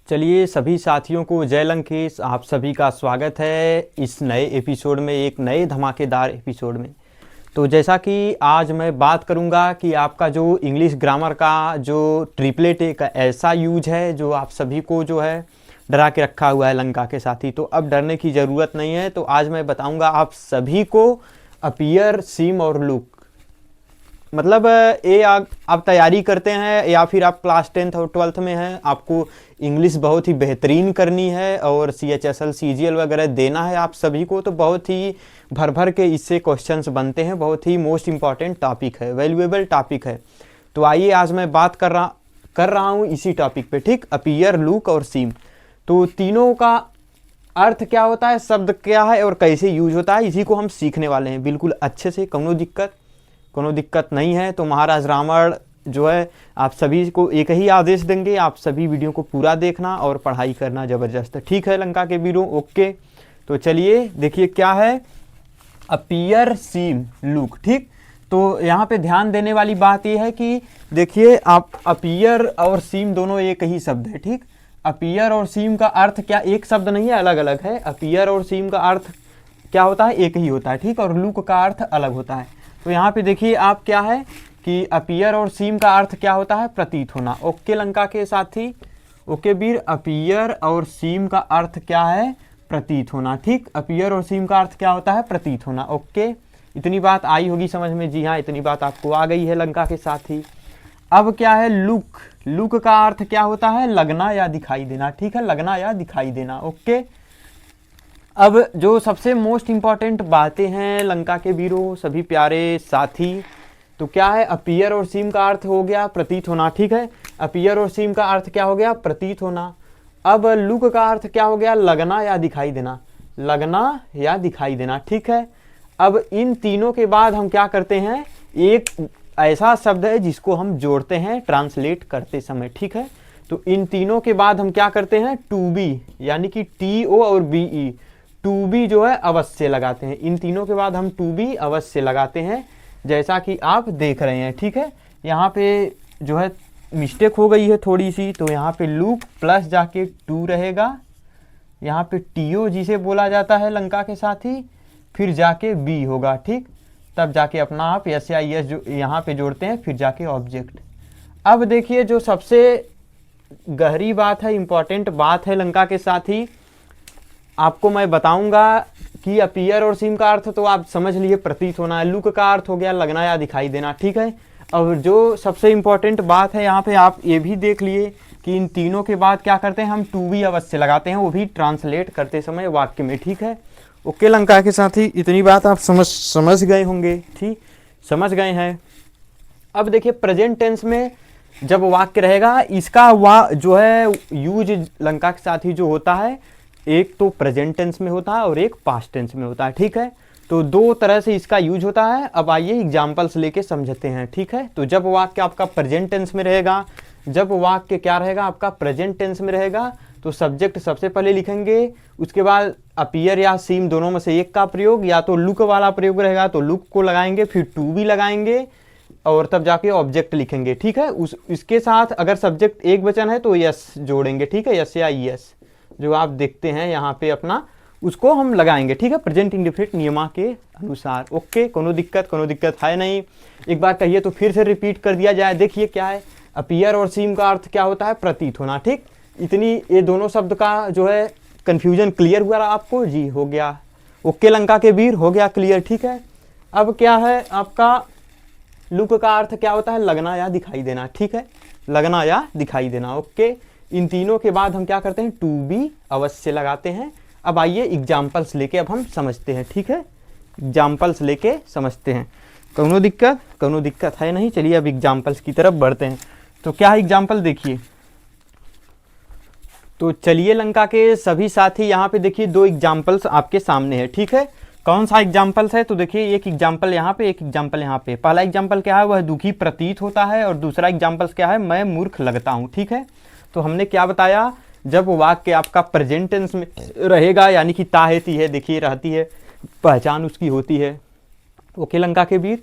चलिए सभी साथियों को जय लंकेश, आप सभी का स्वागत है इस नए एपिसोड में, एक नए धमाकेदार एपिसोड में। तो जैसा कि आज मैं बात करूंगा कि आपका जो इंग्लिश ग्रामर का जो ट्रिपलेट एक ऐसा यूज है जो आप सभी को जो है डरा के रखा हुआ है लंका के साथी। तो अब डरने की ज़रूरत नहीं है। तो आज मैं बताऊंगा आप सभी को अपीयर, सीम और लुक। मतलब ये आप तैयारी करते हैं या फिर आप क्लास 10th और 12th में हैं, आपको इंग्लिश बहुत ही बेहतरीन करनी है और CHSL CGL वगैरह देना है आप सभी को, तो बहुत ही भर भर के इससे क्वेश्चंस बनते हैं। बहुत ही मोस्ट इम्पॉर्टेंट टॉपिक है, वैल्यूएबल टॉपिक है। तो आइए आज मैं बात कर रहा हूँ इसी टॉपिक पे, ठीक। अपीयर, लुक और सीम, तो तीनों का अर्थ क्या होता है, शब्द क्या है और कैसे यूज होता है, इसी को हम सीखने वाले हैं बिल्कुल अच्छे से। कोनो दिक्कत नहीं है। तो महाराज रावण जो है आप सभी को एक ही आदेश देंगे, आप सभी वीडियो को पूरा देखना और पढ़ाई करना ज़बरदस्त, ठीक है लंका के वीरों। ओके, तो चलिए देखिए क्या है अपीयर, सीम, लुक, ठीक। तो यहाँ पे ध्यान देने वाली बात यह है कि देखिए आप अपीयर और सीम दोनों एक ही शब्द है, ठीक। अपीयर और सीम का अर्थ क्या एक शब्द नहीं है, अलग अलग है। अपीयर और सीम का अर्थ क्या होता है, एक ही होता है, ठीक। और लुक का अर्थ अलग होता है। तो यहाँ पे देखिए आप क्या है कि अपीयर और सीम का अर्थ क्या होता है, प्रतीत होना। ओके लंका के साथी, ओके वीर, अपीयर और सीम का अर्थ क्या है, प्रतीत होना, ठीक। अपीयर और सीम का अर्थ क्या होता है, प्रतीत होना। ओके, इतनी बात आई होगी समझ में, जी हाँ इतनी बात आपको आ गई है लंका के साथी। अब क्या है लुक। लुक का अर्थ क्या होता है, लगना या दिखाई देना, ठीक है, लगना या दिखाई देना। ओके, अब जो सबसे मोस्ट इम्पॉर्टेंट बातें हैं लंका के वीरों, सभी प्यारे साथी, तो क्या है अपीयर और सीम का अर्थ हो गया प्रतीत होना, ठीक है। अपीयर और सीम का अर्थ क्या हो गया, प्रतीत होना। अब लुक का अर्थ क्या हो गया, लगना या दिखाई देना, लगना या दिखाई देना, ठीक है। अब इन तीनों के बाद हम क्या करते हैं, एक ऐसा शब्द है जिसको हम जोड़ते हैं ट्रांसलेट करते समय, ठीक है। तो इन तीनों के बाद हम क्या करते हैं, टू बी, यानी कि TO और BE, टू बी जो है अवश्य लगाते हैं। इन तीनों के बाद हम टू बी अवश्य लगाते हैं, जैसा कि आप देख रहे हैं, ठीक है। यहाँ पे जो है मिस्टेक हो गई है थोड़ी सी, तो यहाँ पे लुक प्लस जाके टू रहेगा, यहाँ पे TO जिसे बोला जाता है लंका के साथी, फिर जाके बी होगा, ठीक। तब जाके अपना आप SIS जो यहाँ पे जोड़ते हैं, फिर जाके ऑब्जेक्ट। अब देखिए जो सबसे गहरी बात है, इंपॉर्टेंट बात है लंका के साथी, आपको मैं बताऊंगा कि अपीयर और सीम का अर्थ तो आप समझ लिए प्रतीत होना है, लुक का अर्थ हो गया लगना या दिखाई देना, ठीक है। और जो सबसे इंपॉर्टेंट बात है यहाँ पे आप ये भी देख लिए कि इन तीनों के बाद क्या करते हैं, हम टू बी अवश्य लगाते हैं, वो भी ट्रांसलेट करते समय वाक्य में, ठीक है। ओके लंका के साथी, इतनी बात आप समझ गए होंगे, ठीक, समझ गए हैं। अब देखिए प्रेजेंट टेंस में जब वाक्य रहेगा, इसका जो है यूज लंका के साथी जो होता है, एक तो प्रेजेंट टेंस में होता है और एक पास्ट टेंस में होता है, ठीक है। तो दो तरह से इसका यूज होता है। अब आइए एग्जांपल्स लेके समझते हैं, ठीक है। तो जब वाक्य आपका प्रेजेंट टेंस में रहेगा, जब वाक्य क्या रहेगा आपका प्रेजेंट टेंस में रहेगा, तो सब्जेक्ट सबसे पहले लिखेंगे, उसके बाद अपीयर या सीम दोनों में से एक का प्रयोग, या तो लुक वाला प्रयोग रहेगा तो लुक को लगाएंगे, फिर टू भी लगाएंगे और तब जाके ऑब्जेक्ट लिखेंगे, ठीक है। इसके साथ अगर सब्जेक्ट एक वचन है तो यस जोड़ेंगे, ठीक है, यस या यस जो आप देखते हैं यहाँ पे अपना, उसको हम लगाएंगे, ठीक है, प्रेजेंट इंडेफिनिट नियमा के अनुसार। ओके, कोनो दिक्कत है नहीं। एक बार कहिए तो फिर से रिपीट कर दिया जाए। देखिए क्या है, अपीयर और सीम का अर्थ क्या होता है, प्रतीत होना, ठीक। इतनी ये दोनों शब्द का जो है कंफ्यूजन क्लियर हुआ आपको, जी हो गया। ओके लंका के वीर, हो गया क्लियर, ठीक है। अब क्या है आपका लुक का अर्थ क्या होता है, लगना या दिखाई देना, ठीक है, लगना या दिखाई देना। ओके, इन तीनों के बाद हम क्या करते हैं, टू बी अवश्य लगाते हैं। अब आइए एग्जाम्पल्स लेके अब हम समझते हैं, ठीक है, एग्जाम्पल्स लेके समझते हैं। कोनो दिक्कत है नहीं। चलिए अब एग्जाम्पल्स की तरफ बढ़ते हैं। तो क्या है एग्जाम्पल, देखिए। तो चलिए लंका के सभी साथी, यहाँ पे देखिए दो एग्जाम्पल्स आपके सामने है, ठीक है। कौन सा एग्जाम्पल्स है, तो देखिए एक एग्जाम्पल यहाँ पे, एक एग्जाम्पल यहाँ पे। पहला एग्जाम्पल क्या है, वह दुखी प्रतीत होता है, और दूसरा एग्जाम्पल्स क्या है, मैं मूर्ख लगता हूँ, ठीक है। तो हमने क्या बताया, जब वाक्य आपका प्रेजेंट टेंस में रहेगा, यानी कि ताहेती है, देखिए रहती है, पहचान उसकी होती है। ओके लंका के वीर,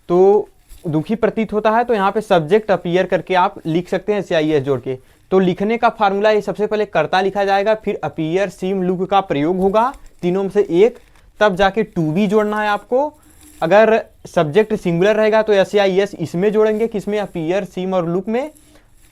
तो दुखी प्रतीत होता है, तो यहाँ पे सब्जेक्ट अपीयर करके आप लिख सकते हैं SIS जोड़ के। तो लिखने का फार्मूला ये सबसे पहले कर्ता लिखा जाएगा, फिर अपीयर सीम लुक का प्रयोग होगा, तीनों में से एक, तब जाके टू बी जोड़ना है आपको। अगर सब्जेक्ट सिंगुलर रहेगा तो एस या एस इसमें जोड़ेंगे, किसमें, अपीयर सीम और लुक में,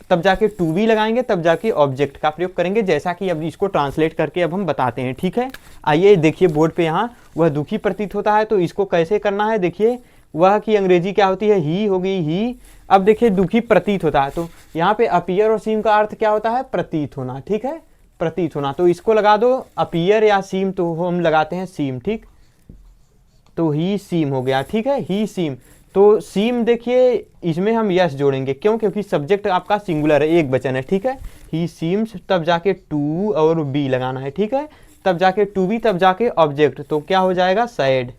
तब जाके टू बी लगाएंगे, तब जाके ऑब्जेक्ट का प्रयोग करेंगे, जैसा कि अब इसको ट्रांसलेट करके अब हम बताते हैं। ठीक है, आइए देखिए बोर्ड पे यहाँ, वह दुखी प्रतीत होता है, तो इसको कैसे करना है देखिए, वह की अंग्रेजी क्या होती है, ही होगी, ही। अब देखिए दुखी प्रतीत होता है, तो यहाँ पे अपीयर और सीम का अर्थ क्या होता है, प्रतीत होना। ठीक है, प्रतीत होना, तो इसको लगा दो अपीयर या सीम, तो हम लगाते हैं सीम। ठीक, तो ही सीम हो गया। ठीक है, ही सीम, तो सीम देखिए इसमें हम यस जोड़ेंगे, क्यों, क्योंकि सब्जेक्ट आपका सिंगुलर है, एक वचन है। ठीक है, ही सीम्स, तब जाके टू और बी लगाना है। ठीक है, तब जाके टू बी, तब जाके ऑब्जेक्ट, तो क्या हो जाएगा, सैड।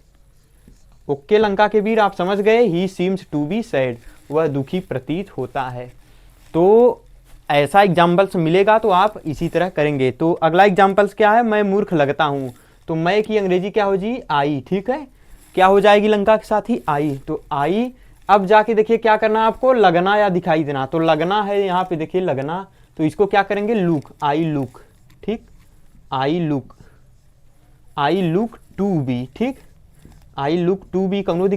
ओके लंका के वीर, आप समझ गए, he seems to be sad, वह दुखी प्रतीत होता है। तो ऐसा एग्जाम्पल्स मिलेगा तो आप इसी तरह करेंगे। तो अगला एग्जाम्पल्स क्या है, मैं मूर्ख लगता हूँ, तो मैं की अंग्रेजी क्या हो जी, आई। ठीक है, क्या हो जाएगी लंका के साथ ही, आई, तो आई। अब जाके देखिए क्या करना है आपको, लगना या दिखाई देना, तो लगना है यहाँ पे देखिए लगना, तो इसको क्या करेंगे, लुक, आई लुक। ठीक, I look, I look to be. ठीक, आई लुक टू बी, कोनो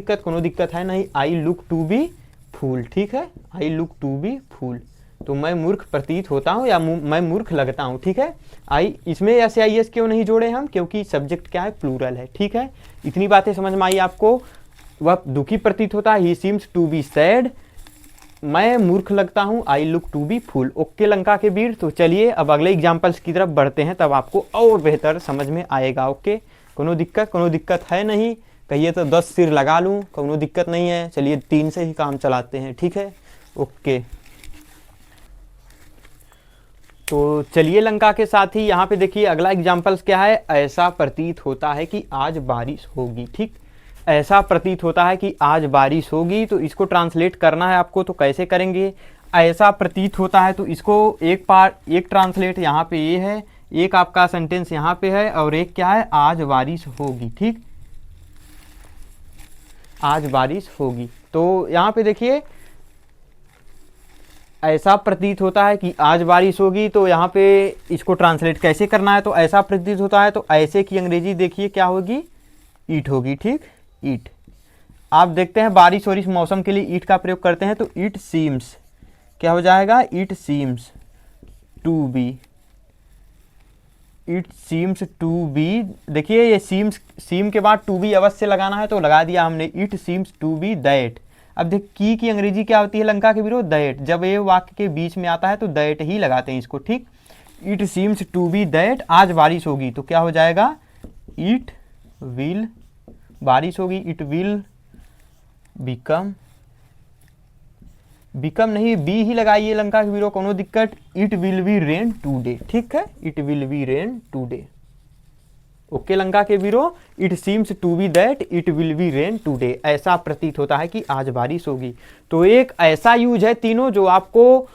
दिक्कत है नहीं, I look to be fool. ठीक है, I look to be fool, तो मैं मूर्ख प्रतीत होता हूँ या मैं मूर्ख लगता हूँ। ठीक है, आई, इसमें एस या एस क्यों नहीं जोड़े हम, क्योंकि सब्जेक्ट क्या है, प्लूरल है। ठीक है, इतनी बातें समझ में आई आपको। वह दुखी प्रतीत होता है, he seems to be sad, मैं मूर्ख लगता हूँ, I look to be fool. Okay Lanka के वीर, तो चलिए अब अगले एग्जाम्पल्स की तरफ बढ़ते हैं, तब आपको और बेहतर समझ में आएगा। ओके, कोनो दिक्कत है नहीं, कहिए तो 10 सिर लगा लूँ, कोनो दिक्कत नहीं है, चलिए 3 से ही काम चलाते हैं। ठीक है, ओके, तो चलिए लंका के साथ ही यहाँ पे देखिए अगला एग्जाम्पल्स क्या है, ऐसा प्रतीत होता है कि आज बारिश होगी। ठीक, ऐसा प्रतीत होता है कि आज बारिश होगी, तो इसको ट्रांसलेट करना है आपको, तो कैसे करेंगे, ऐसा प्रतीत होता है, तो इसको एक ट्रांसलेट यहाँ पे ये है, एक आपका सेंटेंस यहाँ पे है, और एक क्या है, आज बारिश होगी। ठीक, आज बारिश होगी, तो यहाँ पे देखिए ऐसा प्रतीत होता है कि आज बारिश होगी, तो यहाँ पे इसको ट्रांसलेट कैसे करना है, तो ऐसा प्रतीत होता है, तो ऐसे की अंग्रेजी देखिए क्या होगी, ईट होगी। ठीक, ईट, आप देखते हैं बारिश और इस मौसम के लिए ईट का प्रयोग करते हैं, तो इट सीम्स क्या हो जाएगा, it seems to be, it seems to be. देखिए ये सीम के बाद टू बी अवश्य लगाना है, तो लगा दिया हमने, it seems to be that. अब देख की अंग्रेजी क्या होती है लंका के विरोध, दैट, जब ये वाक्य के बीच में आता है तो दैट ही लगाते हैं इसको। ठीक, it seems to be that आज बारिश होगी, तो क्या हो जाएगा, इट विल, बारिश होगी, इट विल बिकम नहीं, बी ही लगाइए लंका के वीरो, कोनो दिक्कत, it will be rain today. ठीक है, it will be rain today. Okay Lanka के वीरो, it seems to be that it will be rain today, ऐसा प्रतीत होता है कि आज बारिश होगी। तो एक ऐसा यूज है तीनों जो आपको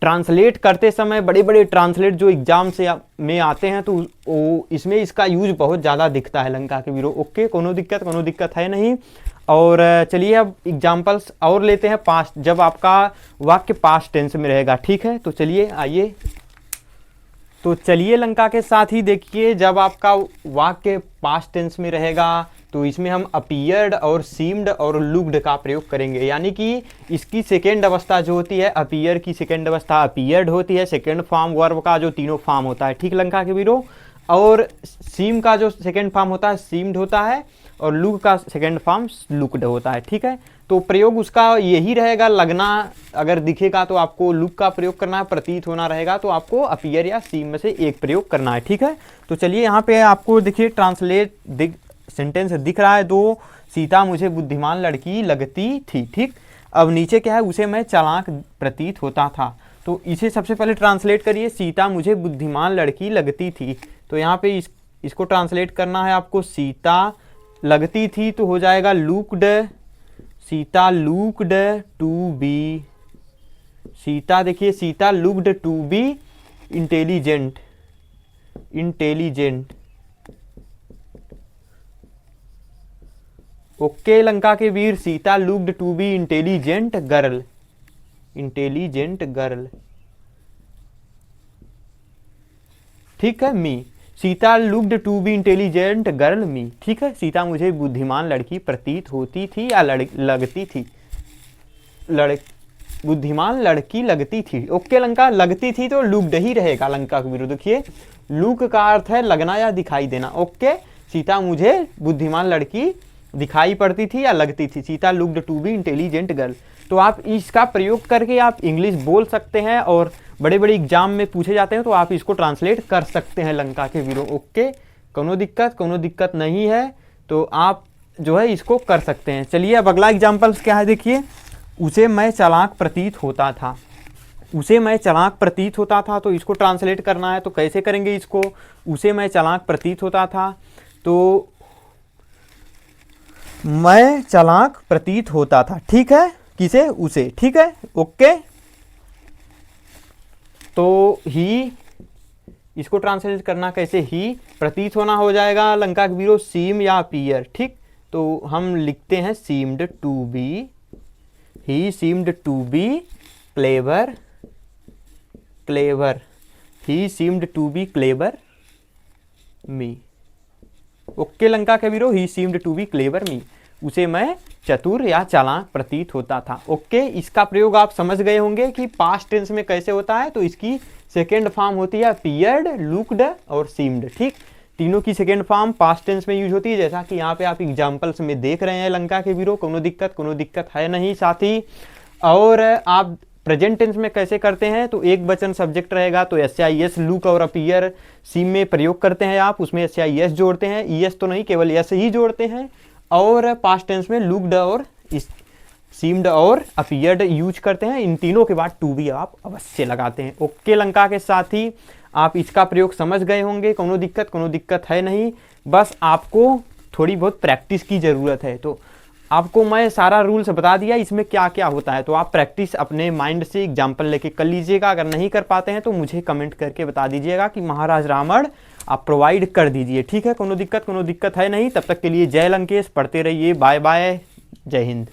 ट्रांसलेट करते समय, बड़े बड़े ट्रांसलेट जो एग्जाम से में आते हैं, तो इसमें इसका यूज बहुत ज़्यादा दिखता है लंका के वीरो। ओके, कोनो दिक्कत है नहीं। और चलिए अब एग्जाम्पल्स और लेते हैं पास्ट, जब आपका वाक्य पास्ट टेंस में रहेगा। ठीक है, तो चलिए आइए, तो चलिए लंका के साथ ही देखिए, जब आपका वाक्य पास्ट टेंस में रहेगा तो इसमें हम अपीयर्ड और सीम्ड और लुक्ड का प्रयोग करेंगे, यानी कि इसकी सेकेंड अवस्था जो होती है, अपीयर की सेकेंड अवस्था अपीयर्ड होती है, सेकेंड फॉर्म वर्ब का जो तीनों फॉर्म होता है। ठीक लंका के वीरो, और सीम का जो सेकेंड फॉर्म होता है सीम्ड होता है, और लुक का सेकेंड फॉर्म लुक्ड होता है। ठीक है, तो प्रयोग उसका यही रहेगा, लगना अगर दिखेगा तो आपको लुक का प्रयोग करना है, प्रतीत होना रहेगा तो आपको अपीयर या सीम में से एक प्रयोग करना है। ठीक है, तो चलिए यहाँ पे आपको देखिए ट्रांसलेट सेंटेंस दिख रहा है, दो सीता मुझे बुद्धिमान लड़की लगती थी। ठीक, अब नीचे क्या है, उसे मैं चालाक प्रतीत होता था, तो इसे सबसे पहले ट्रांसलेट करिए, सीता मुझे बुद्धिमान लड़की लगती थी, तो यहाँ पे इसको ट्रांसलेट करना है आपको, सीता लगती थी तो हो जाएगा looked, Sita looked to be, Sita देखिए Sita looked to be intelligent, okay Lanka के वीर, Sita looked to be intelligent girl, ठीक है। Me, Sita looked to be intelligent girl me, ठीक है। सीता मुझे बुद्धिमान लड़की प्रतीत होती थी या लगती थी, बुद्धिमान लड़की लगती थी। ओके लंका, लगती थी तो लुक्ड ही रहेगा लंका के विरुद्ध। देखिए लुक का अर्थ है लगना या दिखाई देना। ओके, सीता मुझे बुद्धिमान लड़की दिखाई पड़ती थी या लगती थी। Sita looked to be intelligent girl. तो आप इसका प्रयोग करके आप इंग्लिश बोल सकते हैं और बड़े बड़े एग्जाम में पूछे जाते हैं तो आप इसको ट्रांसलेट कर सकते हैं लंका के वीरों। ओके, कोनो दिक्कत नहीं है, तो आप जो है इसको कर सकते हैं। चलिए अब अगला एग्जाम्पल क्या है, देखिए। उसे मैं चालाक प्रतीत होता था, उसे मैं चालाक प्रतीत होता था, तो इसको ट्रांसलेट करना है तो कैसे करेंगे इसको। उसे मैं चालाक प्रतीत होता था, तो मैं चालाक प्रतीत होता था, ठीक है। किसे, उसे, ठीक है। ओके, तो ही, इसको ट्रांसलेट करना कैसे, ही प्रतीत होना हो जाएगा लंका के वीरों सीम या अपीयर, ठीक। तो हम लिखते हैं seemed to be, he seemed to be clever, he seemed to be clever me. Okay Lanka के वीरों, he seemed to be clever me, उसे मैं चतुर या चालाक प्रतीत होता था। ओके, इसका प्रयोग आप समझ गए होंगे कि पास्ट टेंस में कैसे होता है। तो इसकी सेकेंड फॉर्म होती है अपीयर्ड, लुक्ड और सीम्ड, ठीक। तीनों की सेकेंड फॉर्म पास्ट टेंस में यूज होती है, जैसा कि यहाँ पे आप एग्जाम्पल्स में देख रहे हैं लंका के वीरों। कोनो दिक्कत है नहीं साथी। और आप प्रेजेंट टेंस में कैसे करते हैं, तो एक वचन सब्जेक्ट रहेगा तो SIS लुक और अपीयर सीम में प्रयोग करते हैं आप, उसमें SIS जोड़ते हैं, ES तो नहीं, केवल S ही जोड़ते हैं। और पास्ट टेंस में लुक्ड और सीम्ड और अपीयर्ड यूज करते हैं। इन तीनों के बाद टू बी आप अवश्य लगाते हैं। ओके लंका के साथ ही आप इसका प्रयोग समझ गए होंगे। कोनो दिक्कत है नहीं, बस आपको थोड़ी बहुत प्रैक्टिस की ज़रूरत है। तो आपको मैं सारा रूल्स बता दिया इसमें क्या क्या होता है, तो आप प्रैक्टिस अपने माइंड से एग्जाम्पल लेके कर लीजिएगा। अगर नहीं कर पाते हैं तो मुझे कमेंट करके बता दीजिएगा कि महाराज रावण आप प्रोवाइड कर दीजिए, ठीक है। कोनो दिक्कत है नहीं। तब तक के लिए जय लंकेश, पढ़ते रहिए। बाय बाय, जय हिंद।